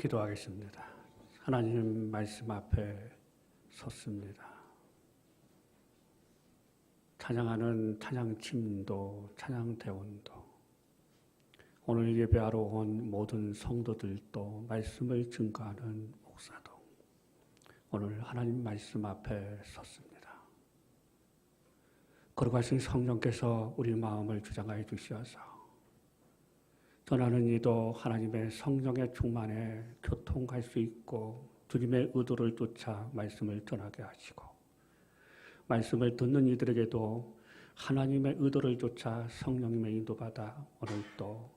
기도하겠습니다. 하나님 말씀 앞에 섰습니다. 찬양하는 찬양팀도 찬양대원도 오늘 예배하러 온 모든 성도들도 말씀을 증거하는 목사도 오늘 하나님 말씀 앞에 섰습니다. 거룩하신 성령께서 우리 마음을 주장하여 주시어서 전하는 이도 하나님의 성령의 충만에 교통할 수 있고 주님의 의도를 쫓아 말씀을 전하게 하시고 말씀을 듣는 이들에게도 하나님의 의도를 쫓아 성령님의 인도받아 오늘도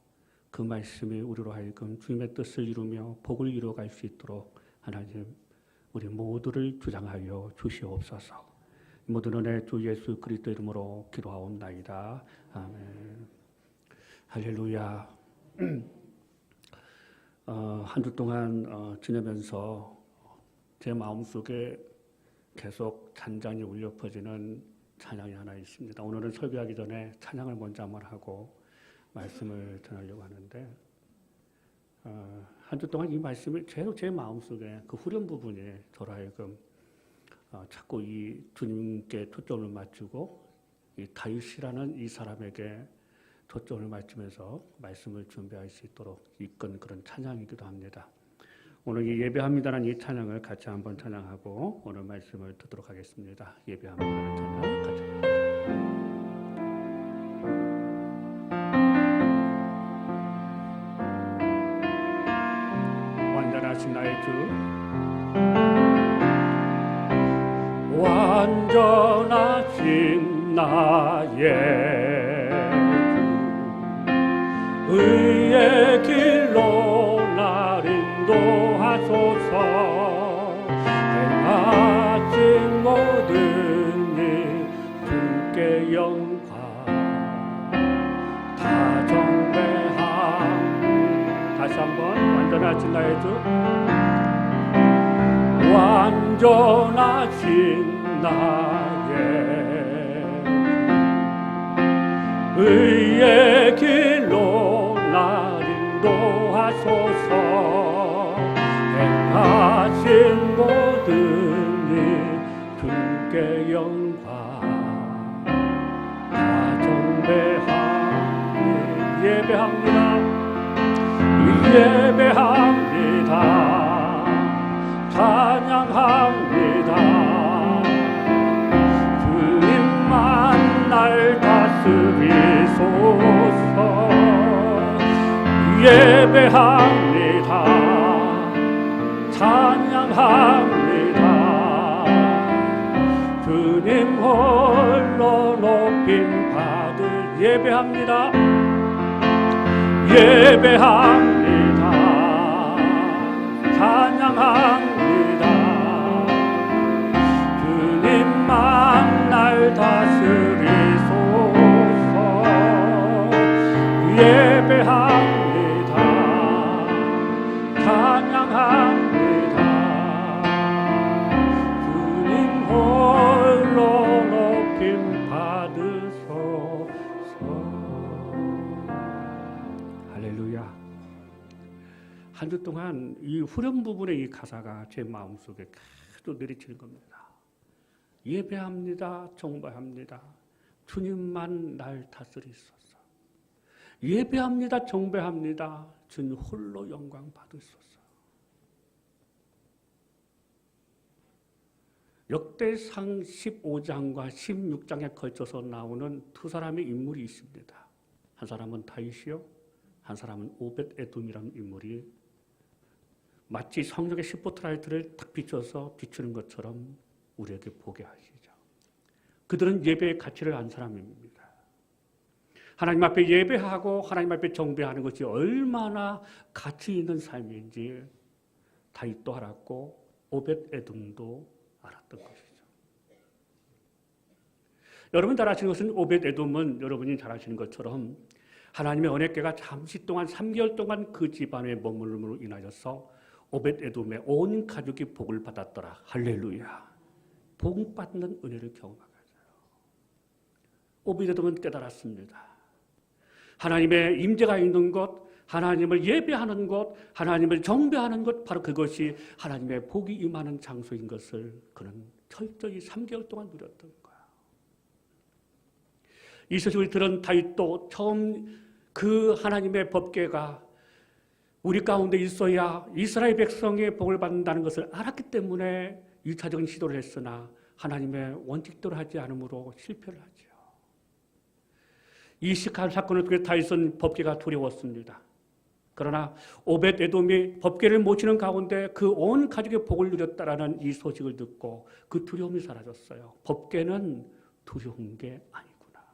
그 말씀이 우리로 하여금 주님의 뜻을 이루며 복을 이루어갈 수 있도록 하나님 우리 모두를 주장하여 주시옵소서. 모든 은혜 주 예수 그리스도 이름으로 기도하옵나이다. 아멘. 할렐루야. 한 주 동안 지내면서 제 마음속에 계속 잔잔히 울려 퍼지는 찬양이 하나 있습니다. 오늘은 설교하기 전에 찬양을 먼저 한번 하고 말씀을 전하려고 하는데 한 주 동안 이 말씀이 계속 제 마음속에 그 후렴 부분이 저로 하여금 자꾸 이 주님께 초점을 맞추고 이 다윗이라는 이 사람에게 초점을 맞추면서 말씀을 준비할 수 있도록 이끈 그런 찬양이기도 합니다. 오늘 이 예배합니다라는 이 찬양을 같이 한번 찬양하고 오늘 말씀을 듣도록 하겠습니다. 예배합니다라는 찬양 같이 완전하신 나의 주 완전하신 나의 의의 길로 날 인도하소서. 행하신 모든 일 주께 영광 다 정배함. 다시 한번 완전하신 나의 주 완전하신 나의 의의 길로 날 인도하소서. 행하신 모든 일 주께 영광 다 정배하니 예배합니다. 예배합니다. 찬양합니다. 주님만 날 다스리소서. 예배합니다. 찬양합니다. 주님 홀로 높임 받을 예배합니다. 예배합니다. 찬양합니다. 주님만 날 다스리소서. 예배합니다. 찬양합니다. 주님 홀로 높임 받으소서. 할렐루야. 한 주 동안 이 후렴 부분의 이 가사가 제 마음속에 계속 내리치는 겁니다. 예배합니다. 정배합니다. 주님만 날 다스리소서. 예배합니다. 정배합니다. 주님 홀로 영광 받으소서. 역대상 15장과 16장에 걸쳐서 나오는 두 사람의 인물이 있습니다. 한 사람은 다윗이요, 한 사람은 오벳 에돔이라는 인물이 마치 성령의 스포트라이트를 딱 비춰서 비추는 것처럼 우리에게 보게 하시죠. 그들은 예배의 가치를 안 사람입니다. 하나님 앞에 예배하고 하나님 앞에 정배하는 것이 얼마나 가치 있는 삶인지 다윗도 알았고 오벳 에돔도 알았던 것이죠. 여러분 잘 아시는 것은 오벳 에돔은 여러분이 잘 아시는 것처럼 하나님의 언약궤가 잠시 동안 3개월 동안 그 집안에 머물므로 인하여서 오벳 에돔의 온 가족이 복을 받았더라. 할렐루야. 복 받는 은혜를 경험하게 하세요. 오벳 에돔은 깨달았습니다. 하나님의 임재가 있는 것, 하나님을 예배하는 것, 하나님을 정배하는 것, 바로 그것이 하나님의 복이 임하는 장소인 것을 그는 철저히 3개월 동안 누렸던 거야. 이 소식을 들은 다윗도 처음 그 하나님의 법궤가 우리 가운데 있어야 이스라엘 백성의 복을 받는다는 것을 알았기 때문에 2차적인 시도를 했으나 하나님의 원칙대로 하지 않으므로 실패를 하죠. 이 시크한 사건을 통해 다윗은 법궤가 두려웠습니다. 그러나 오벳 에돔이 법궤를 모시는 가운데 그 온 가족의 복을 누렸다라는 이 소식을 듣고 그 두려움이 사라졌어요. 법궤는 두려운 게 아니구나.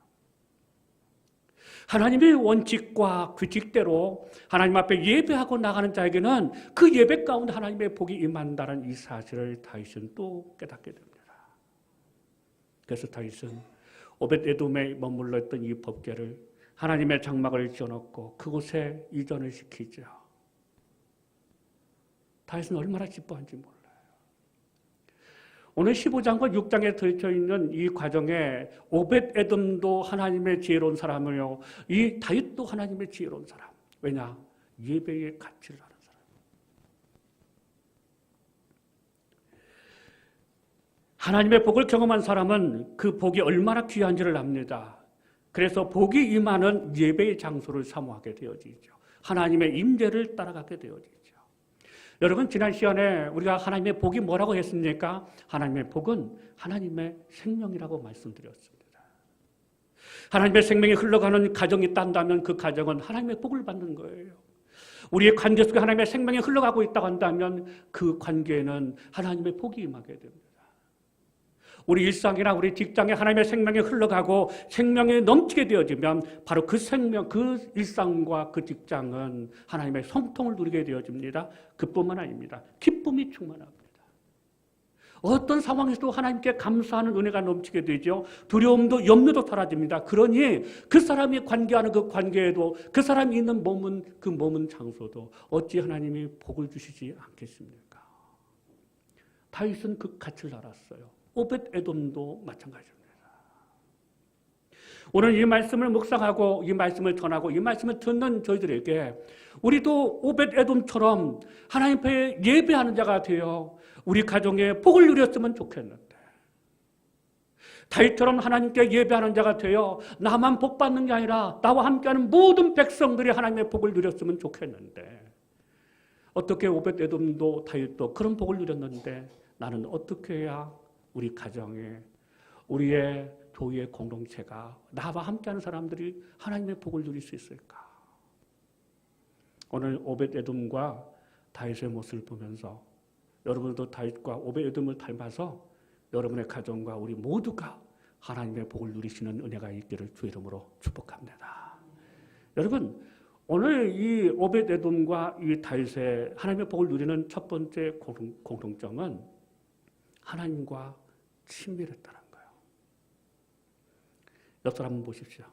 하나님의 원칙과 규칙대로 하나님 앞에 예배하고 나가는 자에게는 그 예배 가운데 하나님의 복이 임한다는 이 사실을 다윗은 또 깨닫게 됩니다. 그래서 다윗은 오벳 에돔에 머물러 있던 이 법궤를 하나님의 장막을 지어놓고 그곳에 이전을 시키죠. 다윗은 얼마나 기뻐한지 몰라요. 오늘 15장과 6장에 들쳐있는 이 과정에 오벳 에돔도 하나님의 지혜로운 사람이요, 이 다윗도 하나님의 지혜로운 사람. 왜냐? 예배의 가치를 아는 사람. 하나님의 복을 경험한 사람은 그 복이 얼마나 귀한지를 압니다. 그래서 복이 임하는 예배의 장소를 사모하게 되어지죠. 하나님의 임재를 따라가게 되어지죠. 여러분, 지난 시간에 우리가 하나님의 복이 뭐라고 했습니까? 하나님의 복은 하나님의 생명이라고 말씀드렸습니다. 하나님의 생명이 흘러가는 가정이 있다면 그 가정은 하나님의 복을 받는 거예요. 우리의 관계 속에 하나님의 생명이 흘러가고 있다고 한다면 그 관계에는 하나님의 복이 임하게 됩니다. 우리 일상이나 우리 직장에 하나님의 생명이 흘러가고 생명이 넘치게 되어지면 바로 그 생명, 그 일상과 그 직장은 하나님의 성통을 누리게 되어집니다. 그뿐만 아닙니다. 기쁨이 충만합니다. 어떤 상황에서도 하나님께 감사하는 은혜가 넘치게 되죠. 두려움도 염려도 사라집니다. 그러니 그 사람이 관계하는 그 관계에도 그 사람이 있는 그 머문 장소도 어찌 하나님이 복을 주시지 않겠습니까? 다윗은 그 가치를 알았어요. 오벳 에돔도 마찬가지입니다. 오늘 이 말씀을 묵상하고 이 말씀을 전하고 이 말씀을 듣는 저희들에게 우리도 오벳 에돔처럼 하나님 앞에 예배하는 자가 되어 우리 가정에 복을 누렸으면 좋겠는데, 다윗처럼 하나님께 예배하는 자가 되어 나만 복 받는 게 아니라 나와 함께하는 모든 백성들이 하나님의 복을 누렸으면 좋겠는데, 어떻게 오벳 에돔도 다윗도 그런 복을 누렸는데 나는 어떻게 해야 우리 가정에, 우리의 교회의 공동체가, 나와 함께하는 사람들이 하나님의 복을 누릴 수 있을까? 오늘 오벳 에돔과 다윗의 모습을 보면서 여러분도 다윗과 오벳 에돔을 닮아서 여러분의 가정과 우리 모두가 하나님의 복을 누리시는 은혜가 있기를 주 이름으로 축복합니다. 여러분, 오늘 이 오벳 에돔과 이 다윗의 하나님의 복을 누리는 첫 번째 공통점은 하나님과 친밀했다는 거예요. 옆 사람 한번 보십시오.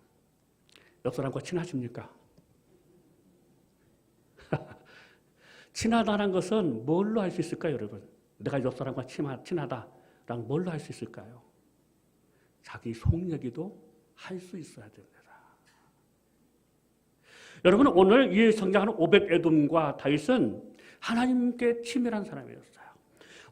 옆 사람과 친하십니까? 친하다는 것은 뭘로 할 수 있을까요, 여러분? 내가 옆 사람과 친하다랑 뭘로 할 수 있을까요? 자기 속 얘기도 할 수 있어야 됩니다. 여러분, 오늘 이 성장하는 오벳 에돔과 다윗은 하나님께 친밀한 사람이었어요.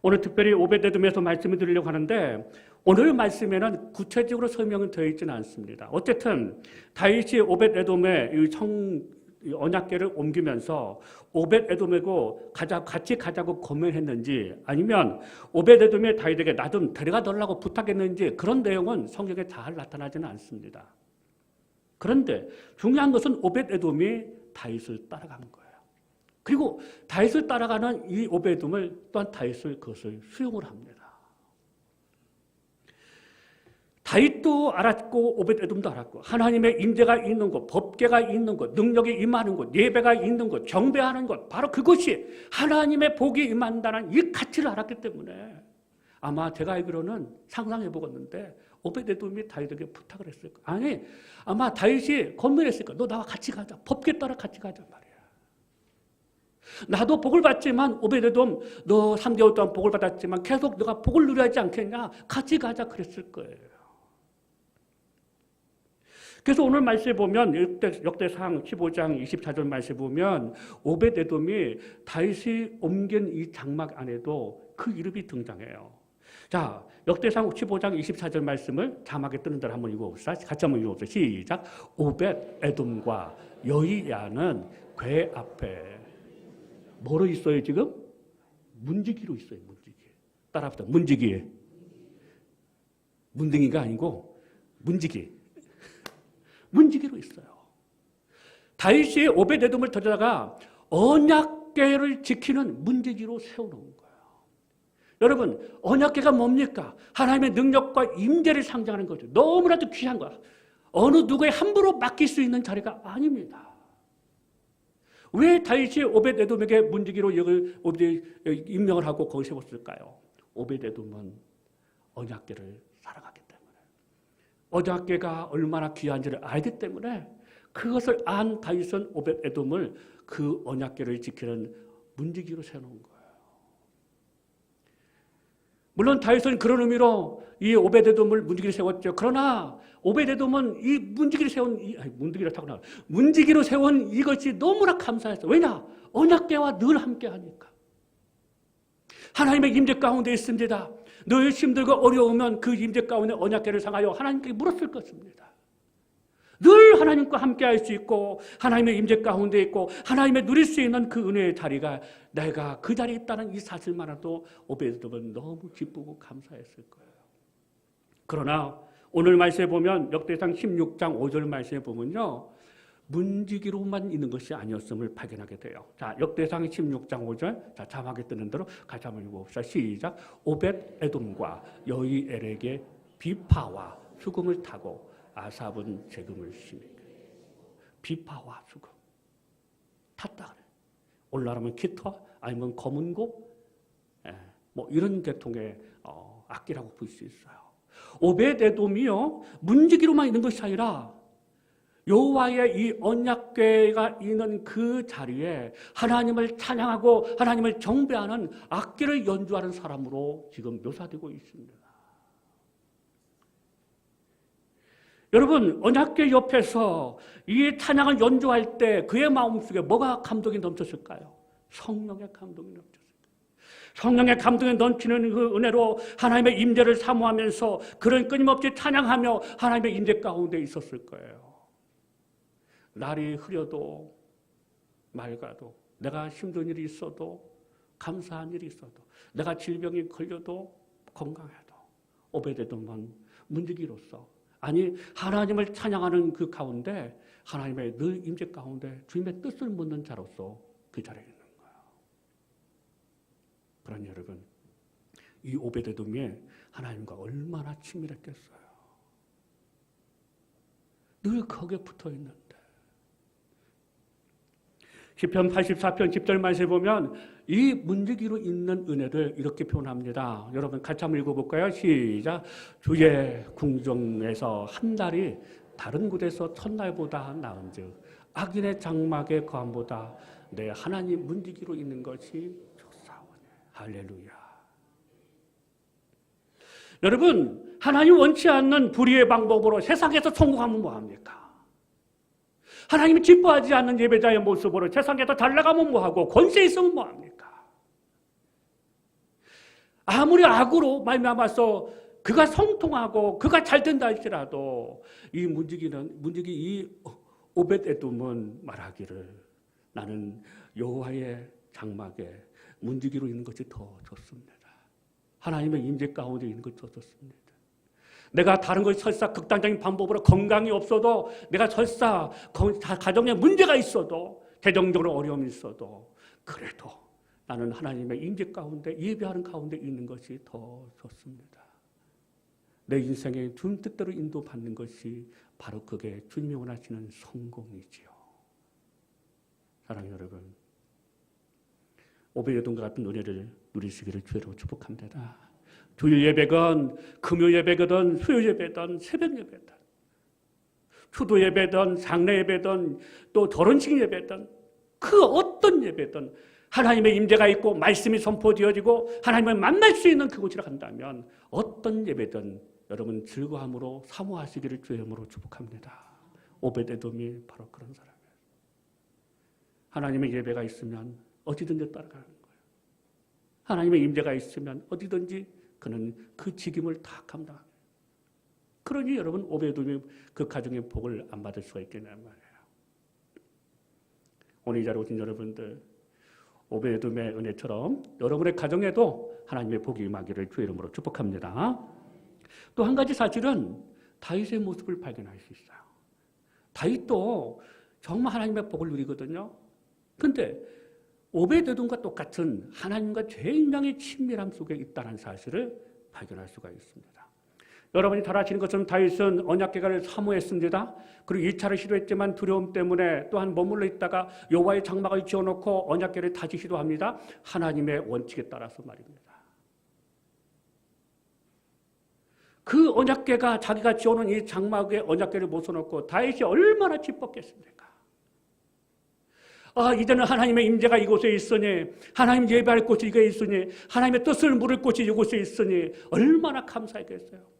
오늘 특별히 오벳 에돔에서 말씀을 드리려고 하는데 오늘 말씀에는 구체적으로 설명은 되어 있지는 않습니다. 어쨌든 다윗이 오벳 에돔의 언약궤를 옮기면서 오벳 에돔하고 같이 가자고 고민했는지, 아니면 오벳 에돔이 다윗에게 나 좀 데려가 달라고 부탁했는지, 그런 내용은 성경에 잘 나타나지는 않습니다. 그런데 중요한 것은 오벳 에돔이 다윗을 따라간 거예요. 그리고 다윗을 따라가는 이 오벳 에돔을 또한 다윗을 그것을 수용을 합니다. 다윗도 알았고 오벳 에돔도 알았고 하나님의 임재가 있는 곳, 법궤가 있는 곳, 능력이 임하는 곳, 예배가 있는 곳, 경배하는 곳, 바로 그것이 하나님의 복이 임한다는 이 가치를 알았기 때문에 아마 제가 알기로는 상상해 보겠는데 오벳 에돔이 다윗에게 부탁을 했을 거예요. 아니, 아마 다윗이 건면했을 거예요. 너 나와 같이 가자. 법궤 따라 같이 가자 말이야. 나도 복을 받지만 오벳 에돔, 너 3개월 동안 복을 받았지만 계속 너가 복을 누려야 하지 않겠냐? 같이 가자 그랬을 거예요. 그래서 오늘 말씀에 보면 역대상 15장 24절 말씀에 보면 오벳에돔이 다윗이 옮긴 이 장막 안에도 그 이름이 등장해요. 자, 역대상 15장 24절 말씀을 자막에 뜨는 대로 한번 읽어봅시다. 같이 한번 읽어봅시다. 시작. 오벳에돔과 여이야는 궤 앞에 뭐로 있어요 지금? 문지기로 있어요. 문지기. 따라합시다. 문지기. 문둥이가 아니고 문지기. 문지기로 있어요. 다윗이 오벳에돔을 데려다가 언약궤를 지키는 문지기로 세워놓은 거예요. 여러분, 언약궤가 뭡니까? 하나님의 능력과 임재를 상징하는 거죠. 너무나도 귀한 거야. 어느 누구의 함부로 맡길 수 있는 자리가 아닙니다. 왜 다윗이 오벳에돔에게 문지기로 임명을 하고 거기 세웠을까요? 오벳에돔은 언약궤를 사랑하기 때문에, 언약궤가 얼마나 귀한지를 알기 때문에 그것을 안 다윗은 오벳에돔을 그 언약궤를 지키는 문지기로 세워놓은 거예요. 물론 다윗은 그런 의미로 이 오벳에돔을 문지기로 세웠죠. 그러나 오벳에돔은 이 문지기로 세운 문지기로 세운 이것이 너무나 감사했어요. 왜냐? 언약궤와 늘 함께 하니까. 하나님의 임재 가운데 있습니다. 늘 힘들고 어려우면 그 임재 가운데 언약궤를 상하여 하나님께 물었을 것입니다. 늘 하나님과 함께 할 수 있고 하나님의 임재 가운데 있고 하나님의 누릴 수 있는 그 은혜의 자리가 내가 그 자리에 있다는 이 사실만으로도 오벳에돔은 너무 기쁘고 감사했을 거예요. 그러나 오늘 말씀에 보면 역대상 16장 5절 말씀에 보면요, 문지기로만 있는 것이 아니었음을 발견하게 돼요. 자, 역대상 16장 5절, 자, 자막에 뜨는 대로 같이 한번 읽어봅시다. 시작. 오벳에돔과 여이엘에게 비파와 수금을 타고 아삽은 재금을 심히. 비파와 수금 탔다 그래. 오늘날하면 기타 아니면 검은고, 뭐 이런 계통의 악기라고 볼 수 있어요. 오벳에돔이요, 문지기로만 있는 것이 아니라 여호와의 이 언약궤가 있는 그 자리에 하나님을 찬양하고 하나님을 경배하는 악기를 연주하는 사람으로 지금 묘사되고 있습니다. 여러분, 언약궤 옆에서 이 찬양을 연주할 때 그의 마음속에 뭐가 감동이 넘쳤을까요? 성령의 감동이 넘쳤을까요? 성령의 감동이 넘치는 그 은혜로 하나님의 임재를 사모하면서 그런 끊임없이 찬양하며 하나님의 임재 가운데 있었을 거예요. 날이 흐려도 맑아도, 내가 힘든 일이 있어도, 감사한 일이 있어도, 내가 질병이 걸려도 건강해도 오벳에돔은 문지기로서, 아니 하나님을 찬양하는 그 가운데 하나님의 늘 임재 가운데 주님의 뜻을 묻는 자로서 그 자리에 있는 거예요. 그러니 여러분, 이 오벳에돔이 하나님과 얼마나 친밀했겠어요. 늘 거기에 붙어 있는데. 시편 84편 10절 말씀에 보면 이 문지기로 있는 은혜를 이렇게 표현합니다. 여러분 같이 한번 읽어볼까요? 시작. 주의 궁정에서 한 달이 다른 곳에서 첫날보다 나은즉 악인의 장막의 거함보다 내 하나님 문지기로 있는 것이 좋사오니. 할렐루야. 여러분, 하나님 원치 않는 불의의 방법으로 세상에서 성공하면 뭐합니까? 하나님이 기뻐하지 않는 예배자의 모습으로 세상에서 잘 나가면 뭐하고 권세 있으면 뭐합니까? 아무리 악으로 말미암아서 그가 성통하고 그가 잘 된다 할지라도 이 문지기 이 오벳에돔은 말하기를 나는 여호와의 장막에 문지기로 있는 것이 더 좋습니다. 하나님의 임재 가운데 있는 것이 더 좋습니다. 내가 다른 것이 설사 극단적인 방법으로 건강이 없어도, 내가 설사 가정에 문제가 있어도, 재정적으로 어려움이 있어도, 그래도 나는 하나님의 임재 가운데, 예배하는 가운데 있는 것이 더 좋습니다. 내 인생에 주님 뜻대로 인도받는 것이 바로 그게 주님이 원하시는 성공이지요. 사랑하는 여러분, 오벳에돔과 같은 은혜를 누리시기를 주로 축복합니다. 주일 예배건 금요 예배거든 수요 예배든 새벽 예배든 추도 예배든 장례 예배든 또 결혼식 예배든 그 어떤 예배든 하나님의 임재가 있고 말씀이 선포되어지고 하나님을 만날 수 있는 그곳이라 한다면 어떤 예배든 여러분 즐거움으로 사모하시기를 주의 이름으로 축복합니다. 오벳에돔이 바로 그런 사람이에요. 하나님의 예배가 있으면 어디든지 따라가는 거예요. 하나님의 임재가 있으면 어디든지 그는 그 직임을 다 감당합니다. 그러니 여러분 오벳에돔이 그 가정의 복을 안 받을 수가 있겠냐 말이에요. 오늘 이 자리에 오신 여러분들 오벳에돔의 은혜처럼 여러분의 가정에도 하나님의 복이 임하기를 주의 이름으로 축복합니다. 또 한 가지 사실은 다윗의 모습을 발견할 수 있어요. 다윗도 정말 하나님의 복을 누리거든요. 근데 오벳에돔과 똑같은 하나님과 굉장히 친밀함 속에 있다는 사실을 발견할 수가 있습니다. 여러분이 잘 아시는 것처럼 다윗은 언약궤를 사모했습니다. 그리고 2차를 시도했지만 두려움 때문에 또한 머물러 있다가 여호와의 장막을 지어놓고 언약궤를 다시 시도합니다. 하나님의 원칙에 따라서 말입니다. 그 언약궤가 자기가 지어놓은 이 장막에 언약궤를 모셔놓고 다윗이 얼마나 기뻤겠습니까? 이제는 하나님의 임재가 이곳에 있으니 하나님 예배할 곳이 이곳에 있으니 하나님의 뜻을 물을 곳이 이곳에 있으니 얼마나 감사했겠어요.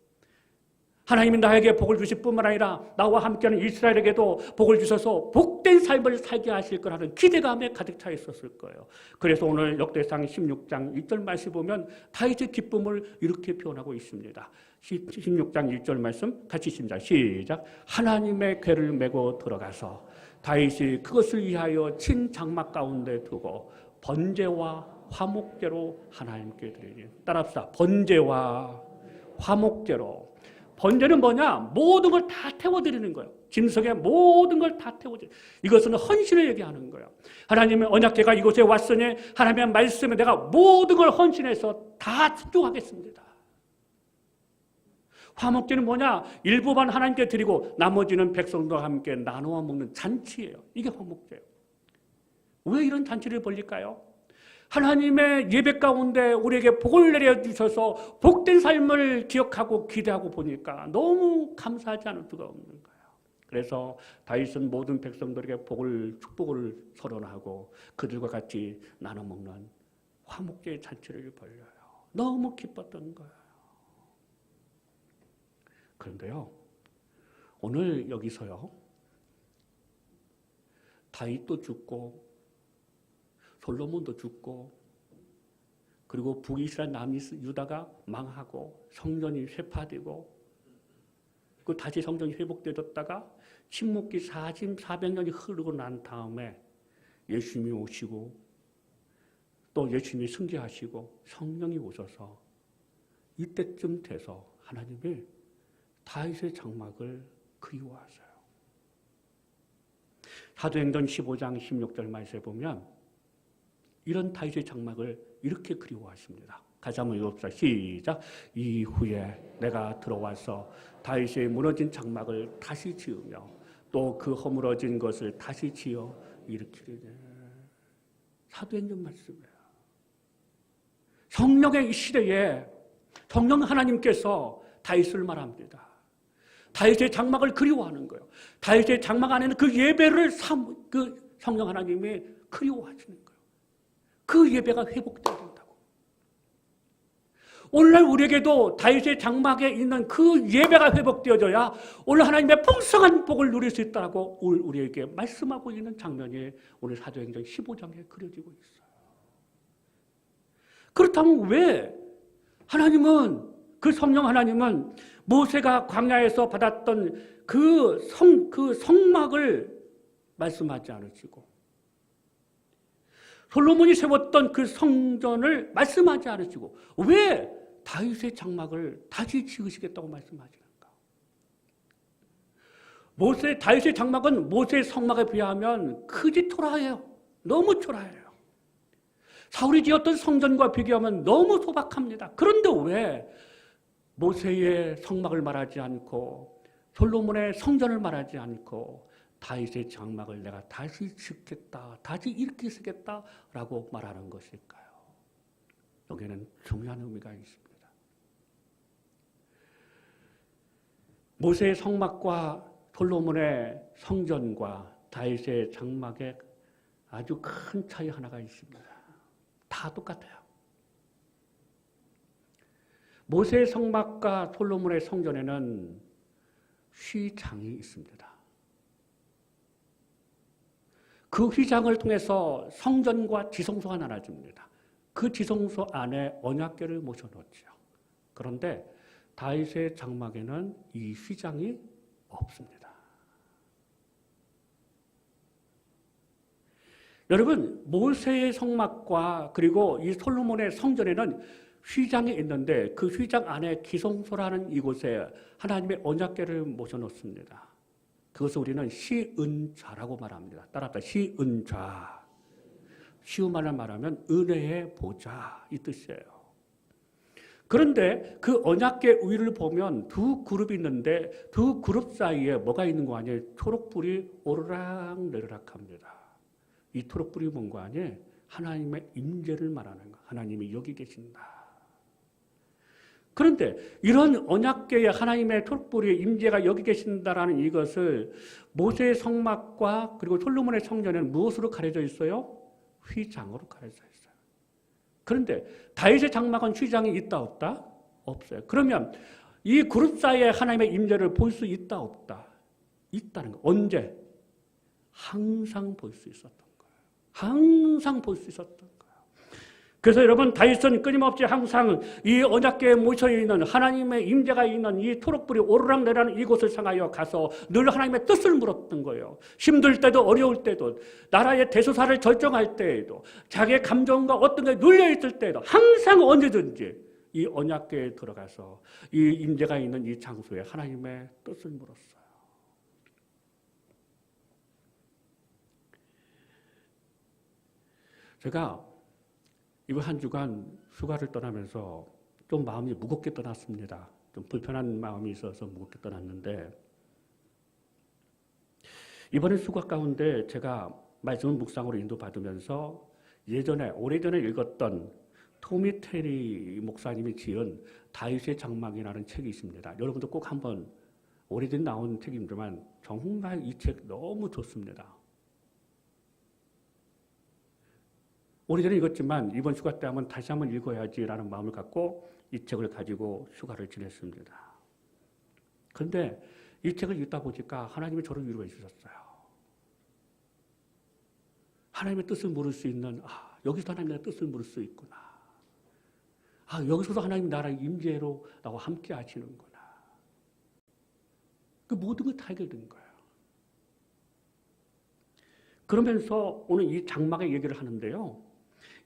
하나님이 나에게 복을 주실 뿐만 아니라 나와 함께하는 이스라엘에게도 복을 주셔서 복된 삶을 살게 하실 거라는 기대감에 가득 차 있었을 거예요. 그래서 오늘 역대상 16장 1절 말씀 보면 다윗의 기쁨을 이렇게 표현하고 있습니다. 16장 1절 말씀 같이 읽습니다. 시작. 하나님의 궤를 메고 들어가서 다윗이 그것을 위하여 친 장막 가운데 두고 번제와 화목제로 하나님께 드리니. 따라합시다. 번제와 화목제로. 번제는 뭐냐? 모든 걸 다 태워드리는 거예요. 짐승의 모든 걸 다 태워드리는 거예요. 이것은 헌신을 얘기하는 거예요. 하나님의 언약궤가 이곳에 왔으니 하나님의 말씀에 내가 모든 걸 헌신해서 다 순종하겠습니다. 화목제는 뭐냐? 일부만 하나님께 드리고 나머지는 백성들과 함께 나누어 먹는 잔치예요. 이게 화목제예요. 왜 이런 잔치를 벌릴까요? 하나님의 예배 가운데 우리에게 복을 내려주셔서 복된 삶을 기억하고 기대하고 보니까 너무 감사하지 않을 수가 없는 거예요. 그래서 다윗은 모든 백성들에게 축복을 선언하고 그들과 같이 나눠 먹는 화목제의 잔치를 벌려요. 너무 기뻤던 거예요. 그런데요, 오늘 여기서요, 다윗도 죽고 솔로몬도 죽고 그리고 북이스라엘 남유다가 망하고 성전이 쇠파되고 그 다시 성전이 회복되었다가 침묵기 400년이 흐르고 난 다음에 예수님이 오시고 또 예수님이 승계하시고 성령이 오셔서 이때쯤 돼서 하나님이 다윗의 장막을 그리워하세요. 사도행전 15장 16절 말씀에 보면 이런 다윗의 장막을 이렇게 그리워하십니다. 같이 한번 읽어봅시다. 시작. 이후에 내가 들어와서 다윗의 무너진 장막을 다시 지으며 또 그 허물어진 것을 다시 지어 일으키리니. 사도행전 말씀이에요. 성령의 이 시대에 성령 하나님께서 다윗을 말합니다. 다윗의 장막을 그리워하는 거예요. 다윗의 장막 안에는 그 예배를 성령 하나님이 그리워하시는 거예요. 그 예배가 회복돼야 된다고. 오늘날 우리에게도 다윗의 장막에 있는 그 예배가 회복되어져야 오늘 하나님의 풍성한 복을 누릴 수 있다고 우리에게 말씀하고 있는 장면이 오늘 사도행전 15장에 그려지고 있어요. 그렇다면 왜 그 성령 하나님은 모세가 광야에서 받았던 그 성막을 말씀하지 않으시고 솔로몬이 세웠던 그 성전을 말씀하지 않으시고 왜 다윗의 장막을 다시 지으시겠다고 말씀하시는가? 다윗의 장막은 모세의 성막에 비하면 크지 초라해요. 너무 초라해요. 사울이 지었던 성전과 비교하면 너무 소박합니다. 그런데 왜 모세의 성막을 말하지 않고 솔로몬의 성전을 말하지 않고 다윗의 장막을 내가 다시 짓겠다, 다시 이렇게 쓰겠다라고 말하는 것일까요? 여기에는 중요한 의미가 있습니다. 모세의 성막과 솔로몬의 성전과 다윗의 장막에 아주 큰 차이 하나가 있습니다. 다 똑같아요. 모세의 성막과 솔로몬의 성전에는 휘장이 있습니다. 그 휘장을 통해서 성전과 지성소가 나눠집니다. 그 지성소 안에 언약궤를 모셔놓죠. 그런데 다윗의 장막에는 이 휘장이 없습니다. 여러분, 모세의 성막과 그리고 이 솔로몬의 성전에는 휘장이 있는데 그 휘장 안에 기성소라는 이곳에 하나님의 언약궤를 모셔놓습니다. 그것을 우리는 시은좌라고 말합니다. 따라합니다. 시은좌. 쉬운 말로 말하면 은혜의 보좌 이 뜻이에요. 그런데 그 언약궤 위를 보면 두 그룹이 있는데 두 그룹 사이에 뭐가 있는 거 아니에요? 초록불이 오르락내리락 합니다. 이 초록불이 뭔가 아니에요? 하나님의 임재를 말하는 거. 하나님이 여기 계신다. 그런데 이런 언약궤에 하나님의 촛불의 임재가 여기 계신다라는 이것을 모세의 성막과 그리고 솔로몬의 성전에는 무엇으로 가려져 있어요? 휘장으로 가려져 있어요. 그런데 다윗의 장막은 휘장이 있다 없다? 없어요. 그러면 이 그룹 사이에 하나님의 임재를 볼 수 있다 없다? 있다는 거. 언제? 항상 볼 수 있었던 거예요. 항상 볼 수 있었던 거예요. 그래서 여러분 다윗은 끊임없이 항상 이 언약궤에 모셔있는 하나님의 임재가 있는 이 초록불이 오르락내리락 이곳을 향하여 가서 늘 하나님의 뜻을 물었던 거예요. 힘들 때도 어려울 때도 나라의 대소사를 결정할 때에도 자기의 감정과 어떤 게 눌려있을 때에도 항상 언제든지 이 언약궤에 들어가서 이 임재가 있는 이 장소에 하나님의 뜻을 물었어요. 제가 이번 한 주간 휴가를 떠나면서 좀 마음이 무겁게 떠났습니다. 좀 불편한 마음이 있어서 무겁게 떠났는데 이번에 휴가 가운데 제가 말씀을 묵상으로 인도받으면서 예전에 오래전에 읽었던 토미 테리 목사님이 지은 다윗의 장막이라는 책이 있습니다. 여러분도 꼭 한번 오래전 나온 책이지만 정말 이 책 너무 좋습니다. 오래전에 읽었지만 이번 휴가 때 한번 다시 한번 읽어야지라는 마음을 갖고 이 책을 가지고 휴가를 지냈습니다. 그런데 이 책을 읽다 보니까 하나님이 저를 위로해 주셨어요. 하나님의 뜻을 물을 수 있는 여기서 하나님의 뜻을 물을 수 있구나. 여기서도 하나님 나라의 임재로 나와 함께 하시는구나. 그 모든 걸 다 해결된 거예요. 그러면서 오늘 이 장막의 얘기를 하는데요.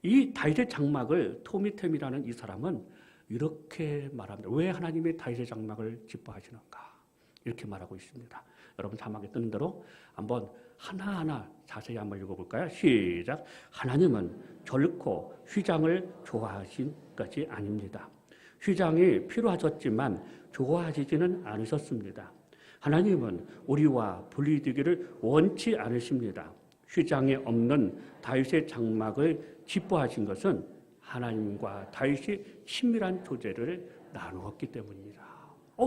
이 다윗의 장막을 토미템이라는 이 사람은 이렇게 말합니다. 왜 하나님이 다윗의 장막을 기뻐하시는가? 이렇게 말하고 있습니다. 여러분 자막에 뜨는 대로 한번 하나하나 자세히 한번 읽어볼까요? 시작. 하나님은 결코 휘장을 좋아하신 것이 아닙니다. 휘장이 필요하셨지만 좋아하시지는 않으셨습니다. 하나님은 우리와 분리되기를 원치 않으십니다. 휘장이 없는 다윗의 장막을 기뻐하신 것은 하나님과 다윗이 친밀한 교제를 나누었기 때문입니다.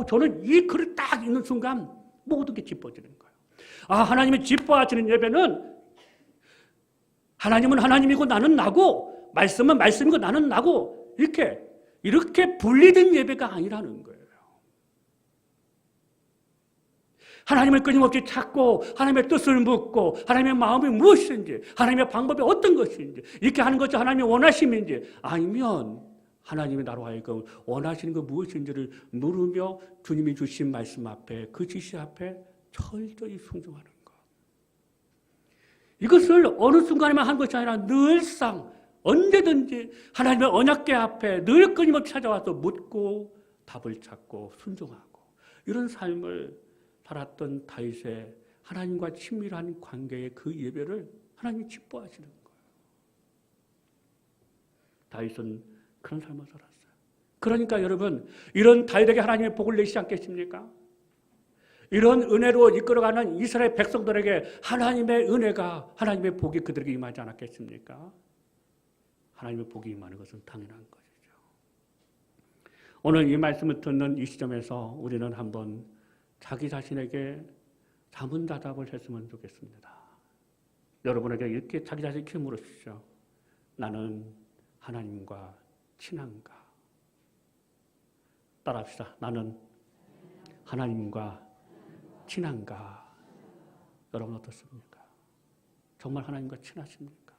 저는 이 글을 딱 읽는 순간 모든 게 기뻐지는 거예요. 하나님이 기뻐하시는 예배는 하나님은 하나님이고 나는 나고 말씀은 말씀이고 나는 나고 이렇게 분리된 예배가 아니라는 거예요. 하나님을 끊임없이 찾고 하나님의 뜻을 묻고 하나님의 마음이 무엇인지 하나님의 방법이 어떤 것인지 이렇게 하는 것이 하나님의 원하심인지 아니면 하나님이 나로 하여금 원하시는 것 무엇인지를 물으며 주님이 주신 말씀 앞에 그 지시 앞에 철저히 순종하는 것. 이것을 어느 순간에만 한 것이 아니라 늘상 언제든지 하나님의 언약궤 앞에 늘 끊임없이 찾아와서 묻고 답을 찾고 순종하고 이런 삶을 살았던 다윗의 하나님과 친밀한 관계의 그 예배를 하나님이 기뻐하시는 거예요. 다윗은 그런 삶을 살았어요. 그러니까 여러분 이런 다윗에게 하나님의 복을 내시지 않겠습니까? 이런 은혜로 이끌어가는 이스라엘 백성들에게 하나님의 은혜가 하나님의 복이 그들에게 임하지 않았겠습니까? 하나님의 복이 임하는 것은 당연한 것이죠. 오늘 이 말씀을 듣는 이 시점에서 우리는 한번 자기 자신에게 자문다답을 했으면 좋겠습니다. 여러분에게 이렇게 자기 자신에게 물으십시오. 나는 하나님과 친한가? 따라합시다. 나는 하나님과 친한가? 여러분 어떻습니까? 정말 하나님과 친하십니까?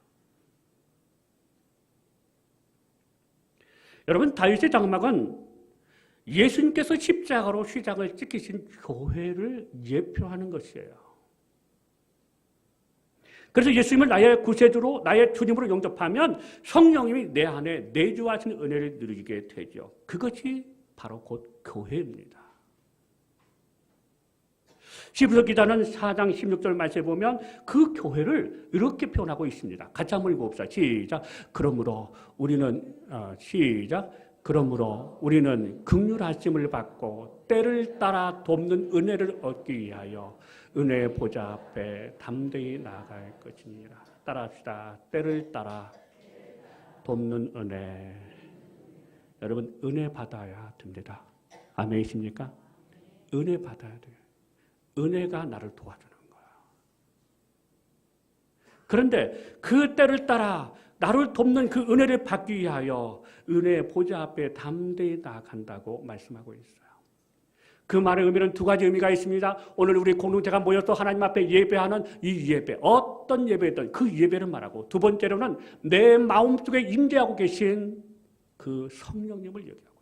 여러분, 다윗의 장막은 예수님께서 십자가로 휘장을 찍히신 교회를 예표하는 것이에요. 그래서 예수님을 나의 구세주로, 나의 주님으로 영접하면 성령님이 내 안에 내주하시는 은혜를 누리게 되죠. 그것이 바로 곧 교회입니다. 히브리서 기자는 4장 16절 말씀에 보면 그 교회를 이렇게 표현하고 있습니다. 같이 한번 읽어봅시다. 시작. 그러므로 우리는 긍휼하심을 받고 때를 따라 돕는 은혜를 얻기 위하여 은혜의 보좌 앞에 담대히 나아갈 것이니라. 따라합시다. 때를 따라 돕는 은혜. 여러분, 은혜 받아야 됩니다. 아멘이십니까? 은혜 받아야 돼요. 은혜가 나를 도와주는 거야. 그런데 그 때를 따라 나를 돕는 그 은혜를 받기 위하여 은혜의 보좌 앞에 담대히 나아간다고 말씀하고 있어요. 그 말의 의미는 두 가지 의미가 있습니다. 오늘 우리 공동체가 모여서 하나님 앞에 예배하는 이 예배, 어떤 예배든 그 예배를 말하고, 두 번째로는 내 마음속에 임재하고 계신 그 성령님을 얘기하고,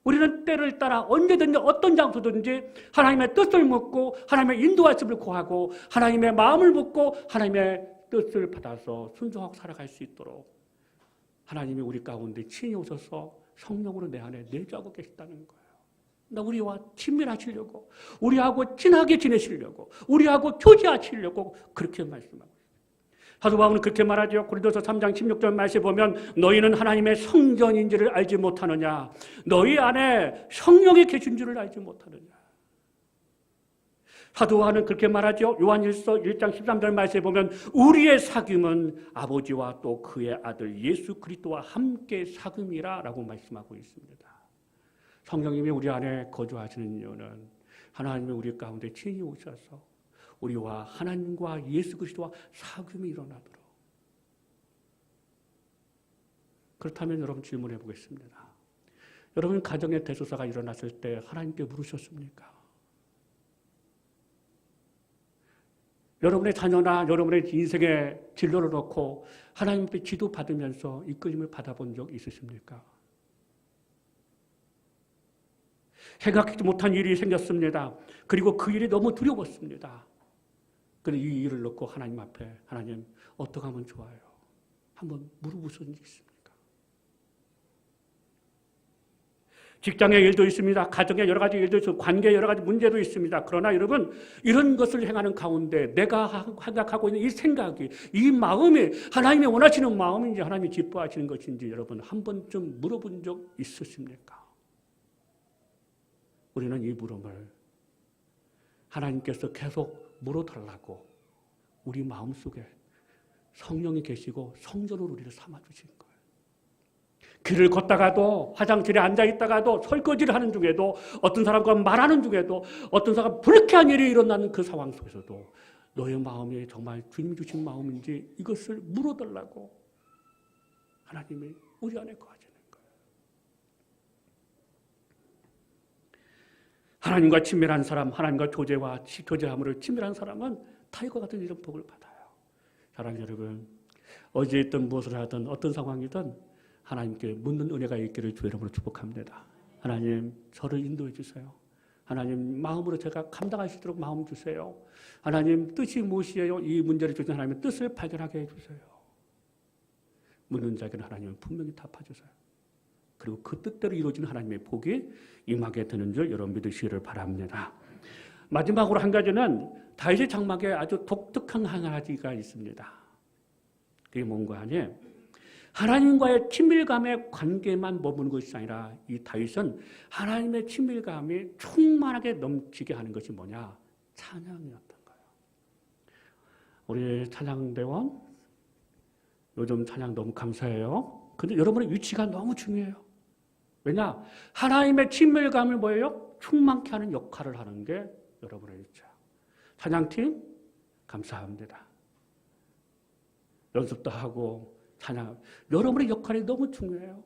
우리는 때를 따라 언제든지 어떤 장소든지 하나님의 뜻을 묻고 하나님의 인도하심을 구하고 하나님의 마음을 묻고 하나님의 뜻을 받아서 순종하고 살아갈 수 있도록 하나님이 우리 가운데 친히 오셔서 성령으로 내 안에 내주하고 계시다는 거예요. 우리와 친밀하시려고, 우리하고 친하게 지내시려고, 우리하고 교제하시려고 그렇게 말씀하고 있어요. 사도 바울은 그렇게 말하죠. 고린도서 3장 16절 말씀에 보면 너희는 하나님의 성전인지를 알지 못하느냐, 너희 안에 성령이 계신 줄을 알지 못하느냐. 사도 바울은 그렇게 말하죠. 요한일서 1장 13절 말씀에 보면 우리의 사귐은 아버지와 또 그의 아들 예수 그리스도와 함께 사귐이라 라고 말씀하고 있습니다. 성령님이 우리 안에 거주하시는 이유는 하나님이 우리 가운데 친히 오셔서 우리와 하나님과 예수 그리스도와 사귐이 일어나도록. 그렇다면 여러분 질문해 보겠습니다. 여러분 가정의 대소사가 일어났을 때 하나님께 물으셨습니까? 여러분의 자녀나 여러분의 인생의 진로를 놓고 하나님께 지도받으면서 이끌림을 받아본 적 있으십니까? 생각하지 못한 일이 생겼습니다. 그리고 그 일이 너무 두려웠습니다. 그런데 이 일을 놓고 하나님 앞에, 하나님 어떻게 하면 좋아요? 한번 물어보신 적 있습니까? 직장의 일도 있습니다. 가정의 여러 가지 일도 있고 관계의 여러 가지 문제도 있습니다. 그러나 여러분, 이런 것을 행하는 가운데 내가 생각하고 있는 이 생각이, 이 마음이 하나님이 원하시는 마음인지 하나님이 기뻐하시는 것인지 여러분 한 번쯤 물어본 적 있으십니까? 우리는 이 물음을 하나님께서 계속 물어달라고 우리 마음속에 성령이 계시고 성전으로 우리를 삼아주신 거예요. 길을 걷다가도, 화장실에 앉아있다가도, 설거지를 하는 중에도, 어떤 사람과 말하는 중에도, 어떤 사람과 불쾌한 일이 일어나는 그 상황 속에서도 너의 마음이 정말 주님 주신 마음인지 이것을 물어달라고 하나님이 우리 안에 거하시는 거예요. 하나님과 친밀한 사람, 하나님과 교제함으로 친밀한 사람은 타이거 같은 이런 복을 받아요. 사랑하는 여러분, 어제 있든 무엇을 하든 어떤 상황이든 하나님께 묻는 은혜가 있기를 주의 이름으로 축복합니다. 하나님, 저를 인도해 주세요. 하나님, 마음으로 제가 감당할 수 있도록 마음 주세요. 하나님, 뜻이 무엇이에요? 이 문제를 주신 하나님의 뜻을 발견하게 해주세요. 묻는 자에게는 하나님은 분명히 답해주세요. 그리고 그 뜻대로 이루어지는 하나님의 복이 임하게 되는 줄 여러분 믿으시기를 바랍니다. 마지막으로 한 가지는 다윗의 장막에 아주 독특한 한 가지가 있습니다. 그게 뭔가 하니, 하나님과의 친밀감의 관계만 머무는 것이 아니라 이 다윗은 하나님의 친밀감이 충만하게 넘치게 하는 것이 뭐냐? 찬양이었던 거예요. 우리 찬양대원, 요즘 찬양 너무 감사해요. 근데 여러분의 위치가 너무 중요해요. 왜냐? 하나님의 친밀감을 뭐예요? 충만케 하는 역할을 하는 게 여러분의 위치예요. 찬양팀, 감사합니다. 연습도 하고, 찬양, 여러분의 역할이 너무 중요해요.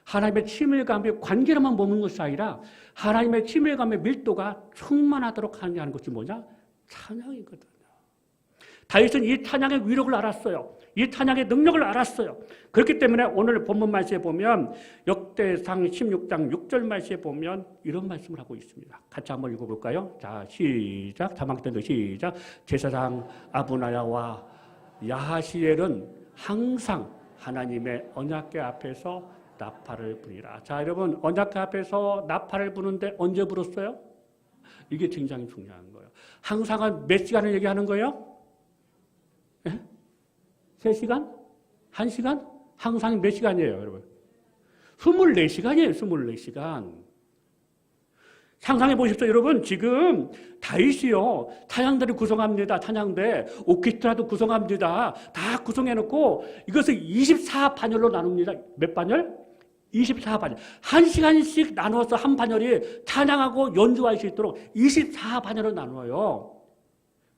하나님의 친밀감의 관계로만 머무는 것이 아니라 하나님의 친밀감의 밀도가 충만하도록 하는 것이 뭐냐? 찬양이거든요. 다윗은 이 찬양의 위력을 알았어요. 이 찬양의 능력을 알았어요. 그렇기 때문에 오늘 본문 말씀에 보면 역대상 16장 6절 말씀에 보면 이런 말씀을 하고 있습니다. 같이 한번 읽어볼까요? 자, 시작. 자막 던져 시작. 제사장 아브나야와 야하시엘은 항상 하나님의 언약궤 앞에서 나팔을 부니라. 자, 여러분, 언약궤 앞에서 나팔을 부는데 언제 불었어요? 이게 굉장히 중요한 거예요. 항상은 몇 시간을 얘기하는 거예요? 3시간? 1시간? 항상 몇 시간이에요, 여러분? 24시간이에요, 24시간. 상상해 보십시오, 여러분. 지금 다윗이요, 찬양대를 구성합니다. 찬양대, 오케스트라도 구성합니다. 다 구성해놓고 이것을 24반열로 나눕니다. 몇 반열? 24반열. 1시간씩 나눠서 한 반열이 찬양하고 연주할 수 있도록 24반열로 나눠요.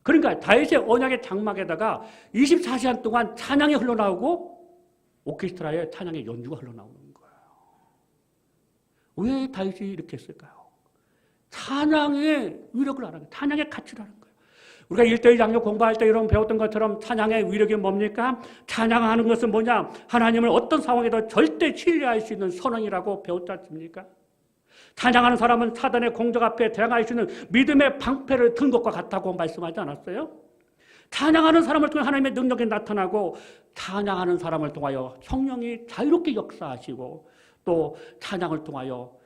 그러니까 다윗의 언약의 장막에다가 24시간 동안 찬양이 흘러나오고 오케스트라의 찬양의 연주가 흘러나오는 거예요. 왜 다윗이 이렇게 했을까요? 찬양의 위력을 알아요. 찬양의 가치를 아는 거예요. 우리가 1대1 장로 공부할 때 이런 배웠던 것처럼 찬양의 위력이 뭡니까? 찬양하는 것은 뭐냐? 하나님을 어떤 상황에도 절대 신뢰할 수 있는 선언이라고 배웠지 않습니까? 찬양하는 사람은 사단의 공작 앞에 대항할 수 있는 믿음의 방패를 든 것과 같다고 말씀하지 않았어요? 찬양하는 사람을 통해 하나님의 능력이 나타나고 찬양하는 사람을 통하여 성령이 자유롭게 역사하시고 또 찬양을 통하여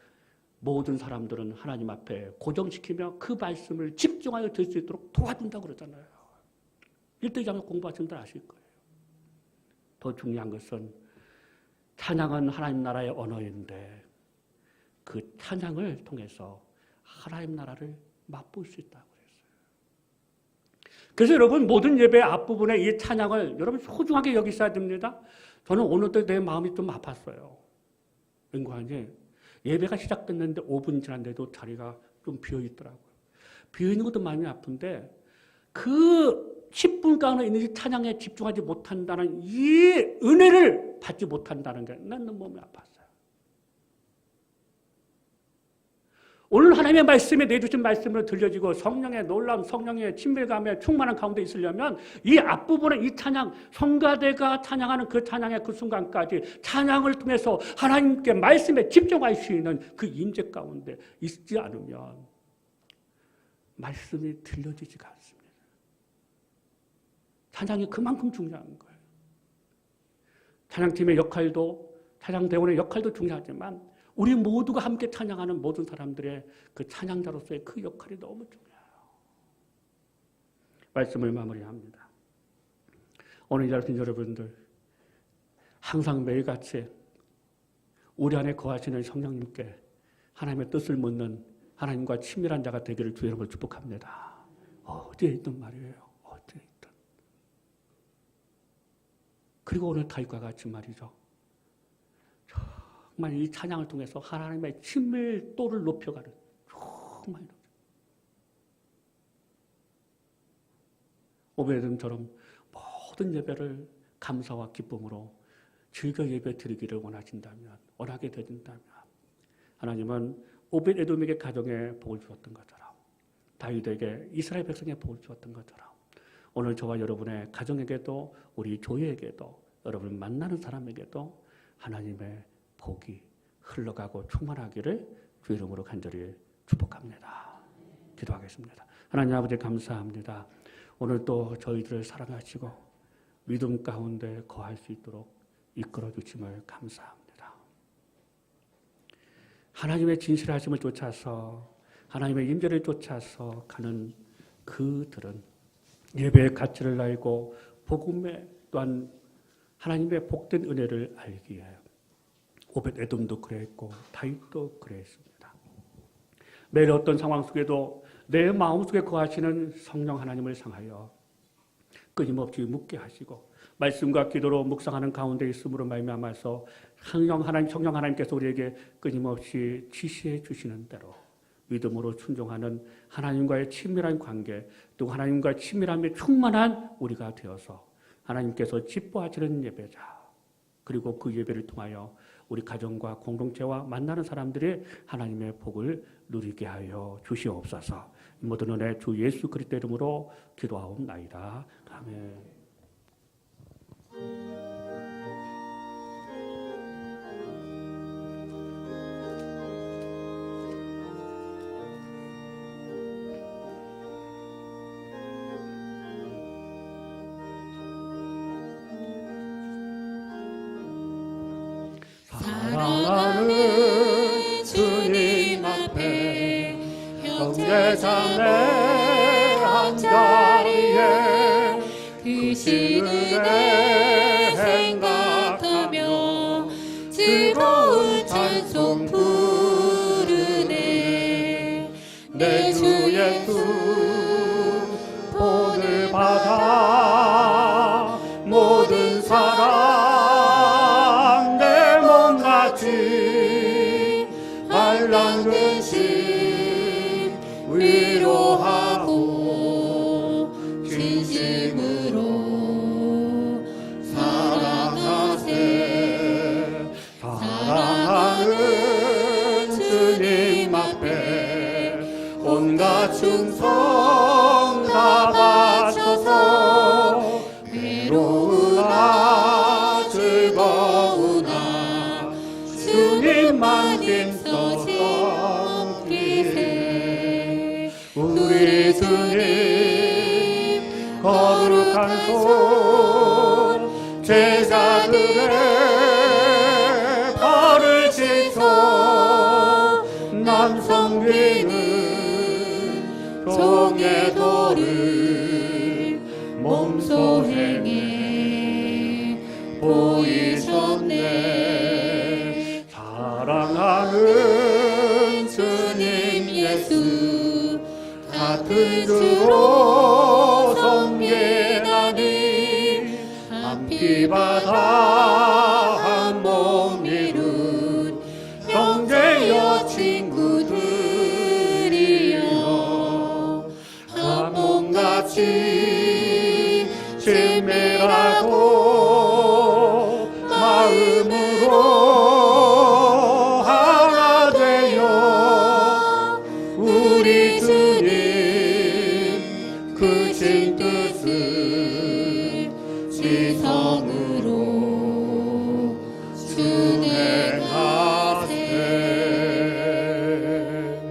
모든 사람들은 하나님 앞에 고정시키며 그 말씀을 집중하여 들 수 있도록 도와준다고 그러잖아요. 1대1 공부하신 분들 아실 거예요. 더 중요한 것은 찬양은 하나님 나라의 언어인데 그 찬양을 통해서 하나님 나라를 맛볼 수 있다고 그랬어요. 그래서 여러분 모든 예배 앞부분에 이 찬양을 여러분 소중하게 여기셔야 됩니다. 저는 오늘도 내 마음이 좀 아팠어요. 왠가하니 예배가 시작됐는데 5분 지났는데도 자리가 좀 비어있더라고요. 비어있는 것도 마음이 아픈데 그 10분 가운데 있는 이 찬양에 집중하지 못한다는 이 은혜를 받지 못한다는 게 난 너무 몸이 아팠어요. 오늘 하나님의 말씀에 내주신 말씀을 들려지고 성령의 놀라운 성령의 친밀감에 충만한 가운데 있으려면 이 앞부분에 이 찬양, 성가대가 찬양하는 그 찬양의 그 순간까지 찬양을 통해서 하나님께 말씀에 집중할 수 있는 그 임재 가운데 있지 않으면 말씀이 들려지지가 않습니다. 찬양이 그만큼 중요한 거예요. 찬양팀의 역할도 찬양대원의 역할도 중요하지만 우리 모두가 함께 찬양하는 모든 사람들의 그 찬양자로서의 그 역할이 너무 중요해요. 말씀을 마무리합니다. 오늘 이 자리에 여러분들 항상 매일같이 우리 안에 거하시는 성령님께 하나님의 뜻을 묻는 하나님과 친밀한 자가 되기를 주의 이름으로 축복합니다. 어디에 있든 말이에요. 어디에 있든. 그리고 오늘 다윗과 같이 말이죠. 정말 이 찬양을 통해서 하나님의 친밀도를 높여가는 정말 오베돔처럼 모든 예배를 감사와 기쁨으로 즐겨 예배 드리기를 원하신다면 원하게 되신다면 하나님은 오벳에돔에게 가정에 복을 주었던 것처럼 다윗에게 이스라엘 백성에 복을 주었던 것처럼 오늘 저와 여러분의 가정에게도 우리 교회에게도 여러분 만나는 사람에게도 하나님의 복이 흘러가고 충만하기를 주 이름으로 간절히 축복합니다. 기도하겠습니다. 하나님 아버지 감사합니다. 오늘 또 저희들을 사랑하시고 믿음 가운데 거할 수 있도록 이끌어 주심을 감사합니다. 하나님의 진실하심을 쫓아서 하나님의 임재를 쫓아서 가는 그들은 예배의 가치를 알고 복음의 또한 하나님의 복된 은혜를 알기에 오벳에돔도 그랬고 다윗도 그랬습니다. 매일 어떤 상황 속에도 내 마음속에 거하시는 성령 하나님을 상하여 끊임없이 묻게 하시고 말씀과 기도로 묵상하는 가운데 있음으로 말미암아서 성령 하나님께서 우리에게 끊임없이 지시해 주시는 대로 믿음으로 순종하는 하나님과의 친밀한 관계 또 하나님과 친밀함에 충만한 우리가 되어서 하나님께서 기뻐하시는 예배자 그리고 그 예배를 통하여 우리 가정과 공동체와 만나는 사람들이 하나님의 복을 누리게 하여 주시옵소서. 모든 은혜 주 예수 그리스도 이름으로 기도하옵나이다. 아멘. 사랑하는 주님 앞에 형제 자매 한자리에 크신 은혜 생각하며 즐거운 찬송 부르네. 내 주 예수 본을 받아 모든 사랑 내 몸같이 알랑 근심 위로하고 진심으로 사랑하세. 사랑하는 주님 앞에 온갖 충성 다 바쳐서 외로우나 즐거우나 주님만 힘써 섬기세. 우리 주님 거룩한 손 제자들의 발을 씻어 남 섬기는 종의 도를 몸소 행해 보이셨네. 사랑하는 주님 예수 같은 주로 섬기나니 한 피 바다 한 몸 이룬 형제여 친구들이여 한 몸같이 친밀하고 마음으로 하나 되어 우리 주님 크신 뜻을 지성으로 순행하세.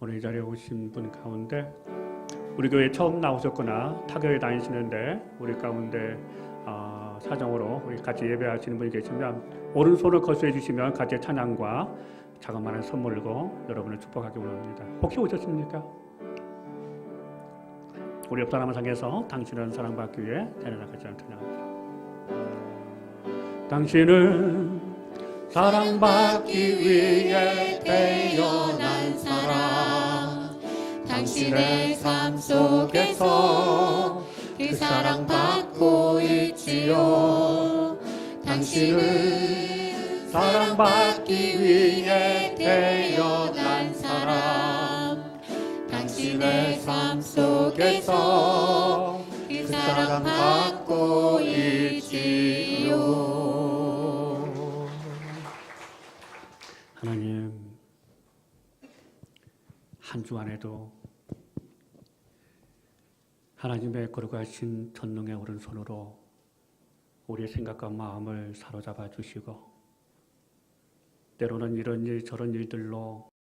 오늘 이 자리에 오신 분 가운데 우리 교회 처음 나오셨거나 타교회 다니시는데 우리 가운데 사정으로 우리 같이 예배하시는 분이 계시면 오른손을 거수해 주시면 같이 찬양과 자그마한 선물로 여러분을 축복하기 원합니다. 혹시 오셨습니까? 우리 옆 사람을 향해서 당신은 사랑받기 위해 태어나지 찬양합니다. 당신은 사랑받기 위해 태어난 사람. 당신의 삶 속에서 그 사랑받고 있지요. 당신은 사랑받기 위해 태어난 사람. 당신의 삶 속에서 그 사랑받고 있지요. 하나님, 한 주 안에도 하나님의 거룩하신 전능의 오른손으로 우리의 생각과 마음을 사로잡아 주시고 때로는 이런 일 저런 일들로